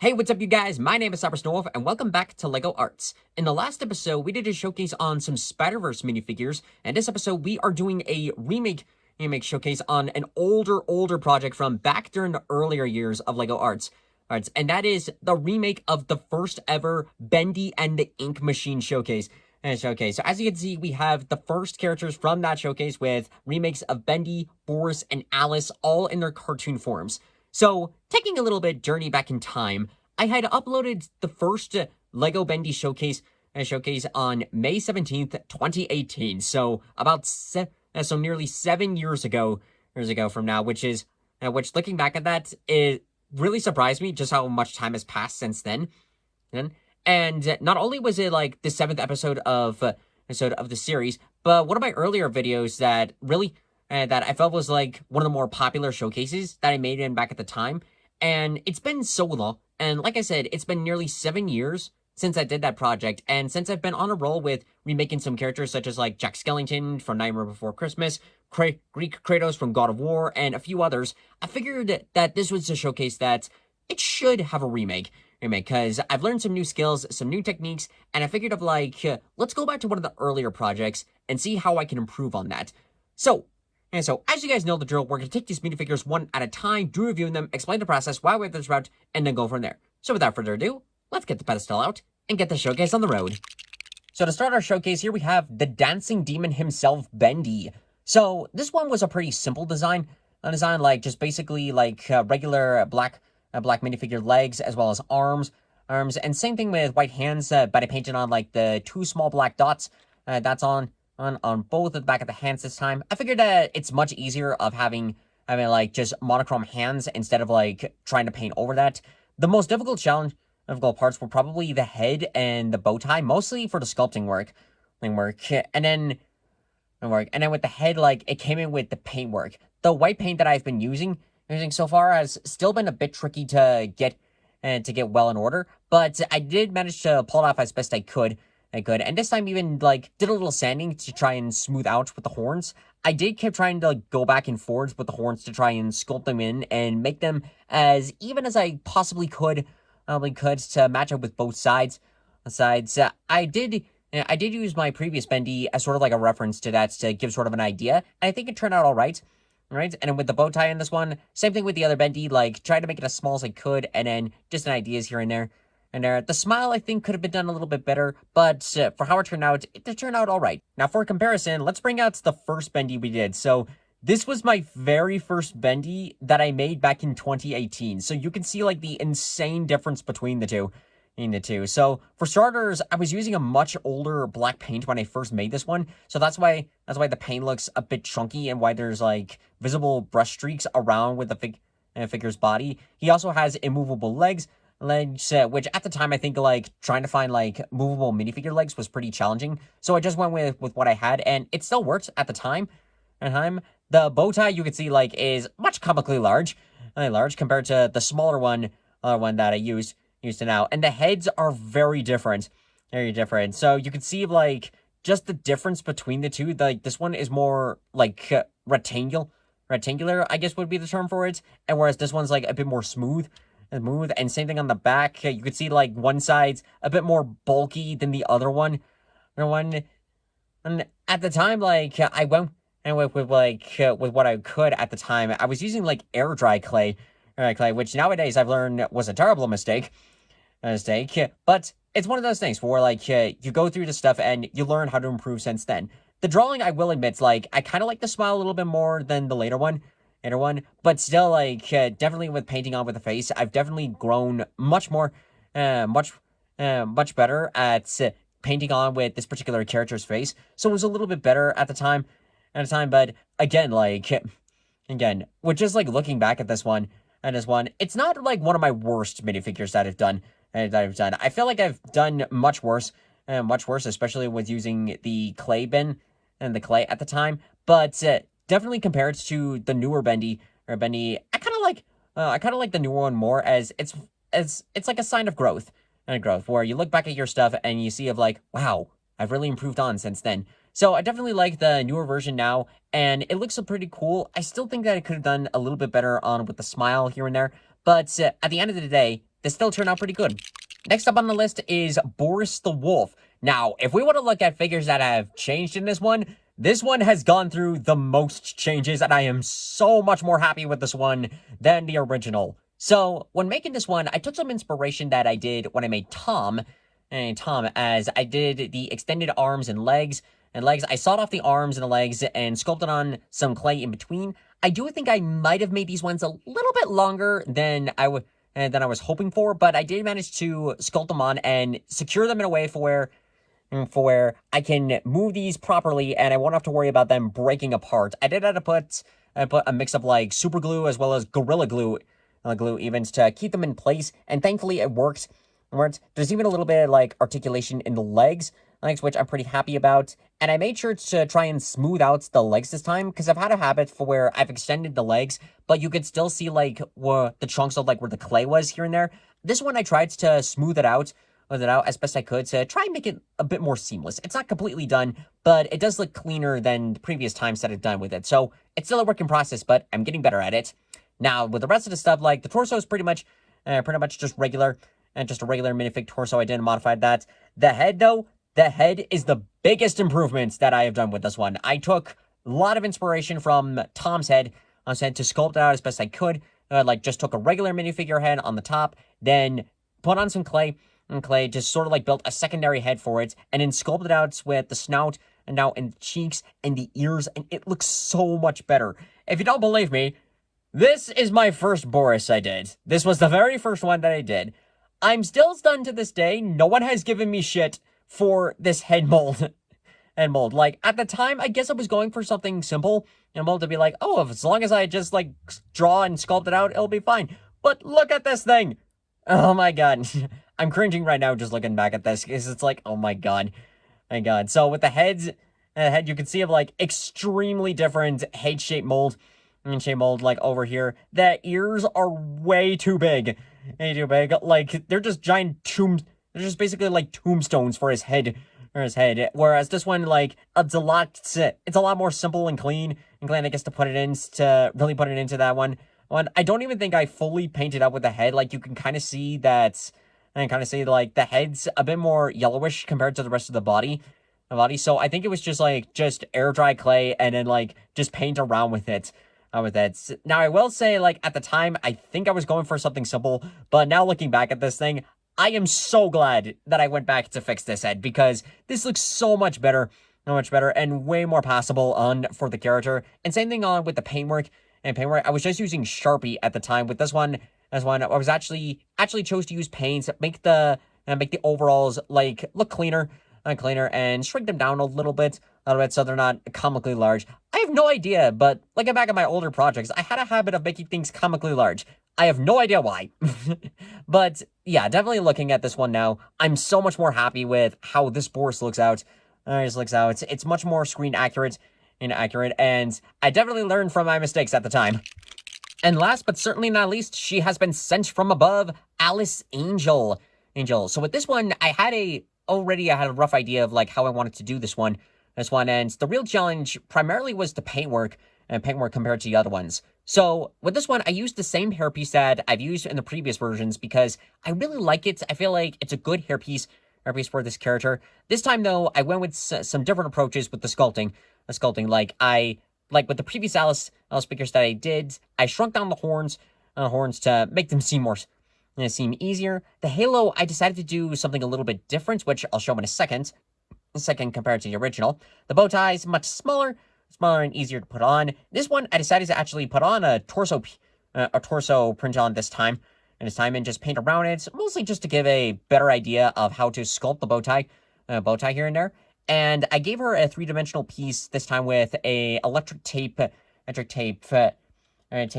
Hey, what's up, you guys? My name is Boris the Wolf, and welcome back to LEGO Arts. In the last episode, we did a showcase on some Spider-Verse minifigures, and this episode, we are doing a remake showcase on an older project from back during the earlier years of LEGO Arts. And that is the remake of the first ever Bendy and the Ink Machine showcase. So as you can see, we have the first characters from that showcase with remakes of Bendy, Boris, and Alice, all in their cartoon forms. So, taking a little bit journey back in time, I had uploaded the first LEGO Bendy showcase on May 17th, 2018. So nearly 7 years ago from now, which looking back at that, it really surprised me just how much time has passed since then. And not only was it like the 7th episode of the series, but one of my earlier videos that really that I felt was like one of the more popular showcases that I made in back at the time. And it's been so long. And like I said, it's been nearly 7 years since I did that project. And since I've been on a roll with remaking some characters such as like Jack Skellington from Nightmare Before Christmas, Greek Kratos from God of War, and a few others, I figured that this was a showcase that it should have a remake. Because I've learned some new skills, some new techniques, and I figured of like, let's go back to one of the earlier projects and see how I can improve on that. So, as you guys know the drill, we're going to take these minifigures one at a time, do reviewing them, explain the process, why we have this route, and then go from there. So without further ado, let's get the pedestal out and get the showcase on the road. So to start our showcase, here we have the dancing demon himself, Bendy. So this one was a pretty simple design. Like just basically like regular black minifigure legs as well as arms, and same thing with white hands, but I painted on like the two small black dots. That's on both of the back of the hands this time. I figured that it's much easier of having like just monochrome hands instead of like trying to paint over that. The most difficult parts were probably the head and the bow tie, mostly for the sculpting work. And then with the head, like it came in with the paint work. The white paint that I've been using so far has still been a bit tricky to get well in order, but I did manage to pull it off as best I could. And this time even like did a little sanding to try and smooth out with the horns. I did keep trying to like, go back and forwards with the horns to try and sculpt them in and make them as even as I possibly could to match up with both sides. I did use my previous Bendy as sort of like a reference to that to give sort of an idea, and I think it turned out all right. Right, and with the bow tie in this one, same thing with the other Bendy, like, tried to make it as small as I could, and then just an ideas here and there. And the smile, I think, could have been done a little bit better, but for how it turned out all right. Now, for comparison, let's bring out the first Bendy we did. So, this was my very first Bendy that I made back in 2018. So, you can see, like, the insane difference between the two. So, for starters, I was using a much older black paint when I first made this one. So that's why the paint looks a bit chunky and why there's like visible brush streaks around with the figure's body. He also has immovable legs, which at the time I think like trying to find like movable minifigure legs was pretty challenging. So I just went with what I had, and it still worked at the time. The bow tie you can see like is much comically large compared to the smaller one that I used to now, and the heads are very different. So you can see like just the difference between the two. Like this one is more like rectangular, I guess would be the term for it, and whereas this one's like a bit more smooth. And same thing on the back. You could see like one side's a bit more bulky than the other one. And at the time, like I went and with what I could at the time. I was using like air dry clay, which nowadays I've learned was a terrible mistake. But it's one of those things where like you go through the stuff and you learn how to improve since then. The drawing, I will admit, like I kind of like the smile a little bit more than the later one, but still like definitely with painting on with the face, I've definitely grown much more, much better at painting on with this particular character's face. So it was a little bit better at the time, but again, with just like looking back at this one, it's not like one of my worst minifigures that I've done. I feel like I've done much worse, especially with using the clay bin and the clay at the time. But definitely compared to the newer Bendy, I kind of like the newer one more as it's like a sign of growth, where you look back at your stuff and you see of like, wow, I've really improved on since then. So I definitely like the newer version now, and it looks pretty cool. I still think that I could have done a little bit better on with the smile here and there, but at the end of the day, this still turned out pretty good. Next up on the list is Boris the Wolf. Now, if we want to look at figures that have changed in this one has gone through the most changes, and I am so much more happy with this one than the original. So, when making this one, I took some inspiration that I did when I made Tom, as I did the extended arms and legs. I sawed off the arms and the legs and sculpted on some clay in between. I do think I might have made these ones a little bit longer than I was hoping for, but I did manage to sculpt them on and secure them in a way for where I can move these properly and I won't have to worry about them breaking apart. I did have to put a mix of like super glue as well as Gorilla Glue, even to keep them in place, and thankfully it worked. There's even a little bit of like articulation in the legs, which I'm pretty happy about. And I made sure to try and smooth out the legs this time, because I've had a habit for where I've extended the legs, but you could still see like the chunks of like where the clay was here and there. This one I tried to smooth it out as best I could to try and make it a bit more seamless. It's not completely done, but it does look cleaner than the previous times that I've done with it. So it's still a work in process, but I'm getting better at it. Now, with the rest of the stuff, like the torso is pretty much just regular, and just a regular minifig torso. I didn't modify that. The head, though, the head is the biggest improvement that I have done with this one. I took a lot of inspiration from Tom's head. I said to sculpt it out as best I could. Just took a regular minifigure head on the top, then put on some clay, just sort of like built a secondary head for it, and then sculpted out with the snout, and now in the cheeks and the ears, and it looks so much better. If you don't believe me, this is my first Boris I did. This was the very first one that I did. I'm still stunned to this day. No one has given me shit for this head mold. Like, at the time, I guess I was going for something simple, to be like, oh, as long as I just, like, draw and sculpt it out, it'll be fine. But look at this thing! Oh my god. I'm cringing right now just looking back at this, because it's like, oh my god. So with the head, you can see of, like, extremely different head-shape mold. Like, over here. The ears are way too big. Like, they're just they're just basically like tombstones for his head. Whereas this one, like, it's a lot more simple and clean. I guess, to really put it into that one. I don't even think I fully painted up with the head. Like, you can kind of see that, like, the head's a bit more yellowish compared to the rest of the body. So I think it was just air dry clay and then, like, just paint around with it. Now, I will say, like, at the time, I think I was going for something simple, but now looking back at this thing, I am so glad that I went back to fix this head, because this looks so much better, and way more passable for the character. And same thing on with the paintwork. I was just using Sharpie at the time. With this one, I was actually chose to use paints, make the overalls, like, look cleaner, and shrink them down a little bit, so they're not comically large. I have no idea, but looking back at my older projects, I had a habit of making things comically large. I have no idea why. But yeah, definitely looking at this one now, I'm so much more happy with how this Boris looks out. It's much more screen accurate, and I definitely learned from my mistakes at the time. And last but certainly not least, she has been sent from above, Alice Angel. So with this one, I had a rough idea of, like, how I wanted to do this one, and the real challenge primarily was the paintwork compared to the other ones. So with this one, I used the same hairpiece that I've used in the previous versions, because I really like it. I feel like it's a good hairpiece for this character. This time, though, I went with some different approaches with the sculpting. Like with the previous Alice figures that I did, I shrunk down the horns to make them seem easier. The halo, I decided to do something a little bit different, which I'll show in a second compared to the original. The bow tie is much smaller and easier to put on. This one, I decided to actually put on a torso print on this time, and just paint around it, mostly just to give a better idea of how to sculpt the bow tie here and there. And I gave her a 3-dimensional piece this time with a electric tape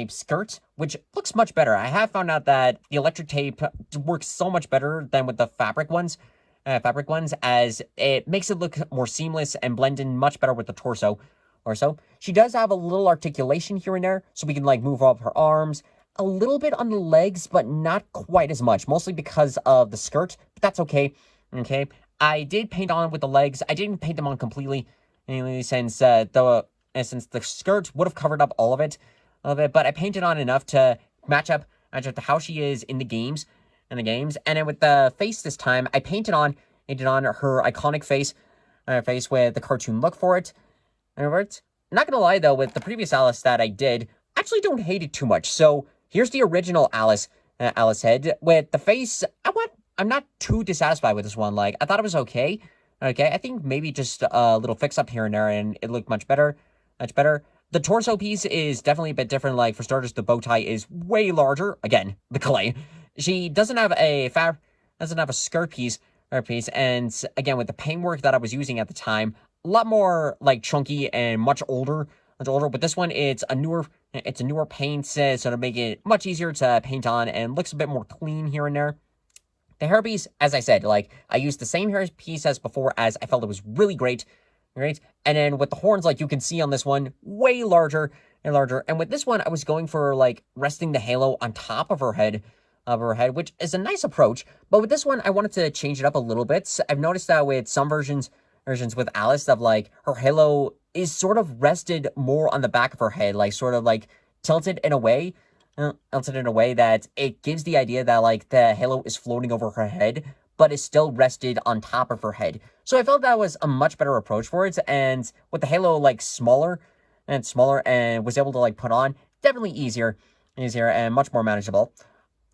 skirt, which looks much better. I have found out that the electric tape works so much better than with the fabric ones, as it makes it look more seamless and blend in much better with the torso. She does have a little articulation here and there, so we can, like, move up her arms, a little bit on the legs, but not quite as much, mostly because of the skirt, but that's okay. I did paint on with the legs. I didn't paint them on completely, since the skirt would have covered up all of it, but I painted on enough to match up to how she is in the games, in the games. And then with the face this time, I painted on her iconic face, with the cartoon look for it. Not gonna lie though, with the previous Alice that I did, I actually don't hate it too much. So here's the original Alice head with the face. I'm not too dissatisfied with this one. Like, I thought it was okay. Okay, I think maybe just a little fix up here and there, and it looked much better. Much better. The torso piece is definitely a bit different. Like, for starters, the bow tie is way larger. Again, the clay. She doesn't have a skirt piece, and again, with the paintwork that I was using at the time, a lot more like chunky and much older. But this one, it's a newer paint, so to make it much easier to paint on and looks a bit more clean here and there. The hairpiece, as I said, like, I used the same hairpiece as before, as I felt it was really great. And then with the horns, like you can see on this one, way larger and larger. And with this one, I was going for like resting the halo on top of her head, which is a nice approach. But with this one, I wanted to change it up a little bit. So I've noticed that with some versions with Alice, that like her halo is sort of rested more on the back of her head, like sort of like tilted in a way that it gives the idea that like the halo is floating over her head, but is still rested on top of her head. So I felt that was a much better approach for it, and with the halo like smaller and was able to like put on, definitely easier and much more manageable.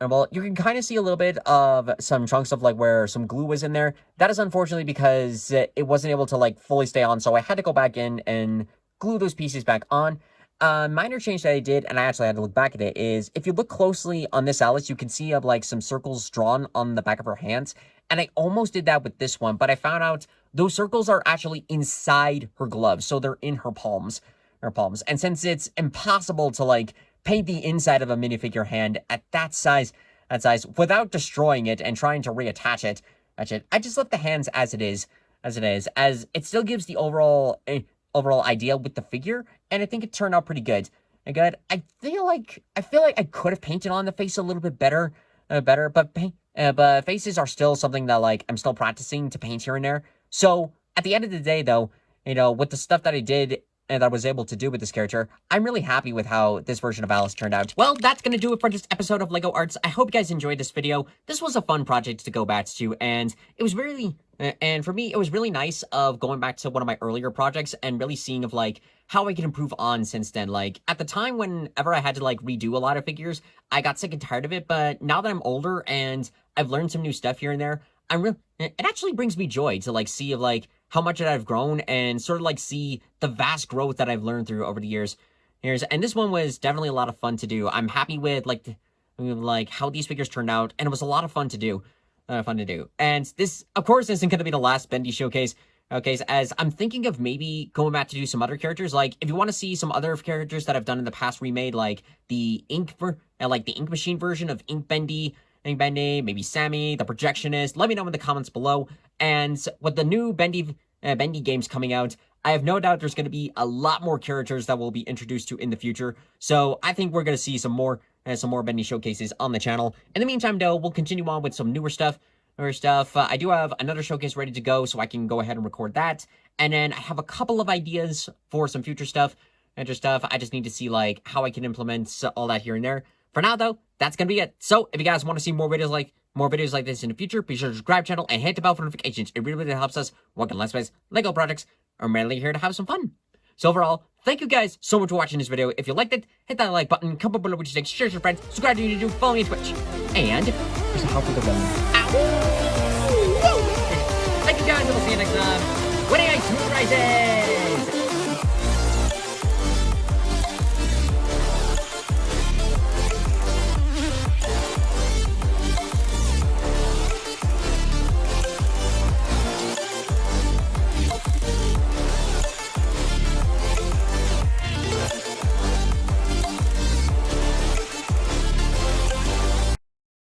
And well, you can kind of see a little bit of some chunks of like where some glue was in there. That is unfortunately because it wasn't able to like fully stay on, so I had to go back in and glue those pieces back on. Minor change that I did, and I actually had to look back at it, is if you look closely on this Alice, you can see like some circles drawn on the back of her hands. And I almost did that with this one, but I found out those circles are actually inside her gloves, so they're in her palms. And since it's impossible to like paint the inside of a minifigure hand at that size without destroying it and trying to reattach it, I just left the hands as it is, as it still gives the overall idea with the figure, and I think it turned out pretty good. I feel like I could have painted on the face a little bit better, but faces are still something that like I'm still practicing to paint here and there. So at the end of the day, though, with the stuff that I did and that I was able to do with this character, I'm really happy with how this version of Alice turned out. Well, that's gonna do it for this episode of LEGO Arts. I hope you guys enjoyed this video. This was a fun project to go back to, and it was really, and for me, it was really nice of going back to one of my earlier projects and really seeing of like how I can improve on since then. Like at the time, whenever I had to like redo a lot of figures, I got sick and tired of it. But now that I'm older and I've learned some new stuff here and there, it actually brings me joy to like see of like how much that I've grown and sort of like see the vast growth that I've learned through over the years. And this one was definitely a lot of fun to do. I'm happy with like how these figures turned out, and it was a lot of fun to do. And this, of course, isn't going to be the last Bendy showcase, as I'm thinking of maybe going back to do some other characters. Like, if you want to see some other characters that I've done in the past remade, like the ink machine version of Bendy, maybe Sammy, the projectionist, let me know in the comments below. And with the new Bendy games coming out, I have no doubt there's going to be a lot more characters that we'll be introduced to in the future. So I think we're going to see some more Bendy showcases on the channel. In the meantime, though, we'll continue on with some newer stuff. I do have another showcase ready to go, so I can go ahead and record that. And then I have a couple of ideas for some future stuff. I just need to see like how I can implement all that here and there. For now, though, that's gonna be it. So if you guys want to see more videos like this in the future, be sure to subscribe to the channel and hit the bell for notifications. It really helps us work on Let's Plays, LEGO projects, or merely here to have some fun. So overall, thank you guys so much for watching this video. If you liked it, hit that like button, comment below what you think, share with your friends, subscribe to YouTube, follow me on Twitch, and here's a help with the button. Thank you guys, and we'll see you next time. Winning Ice Moon Rises!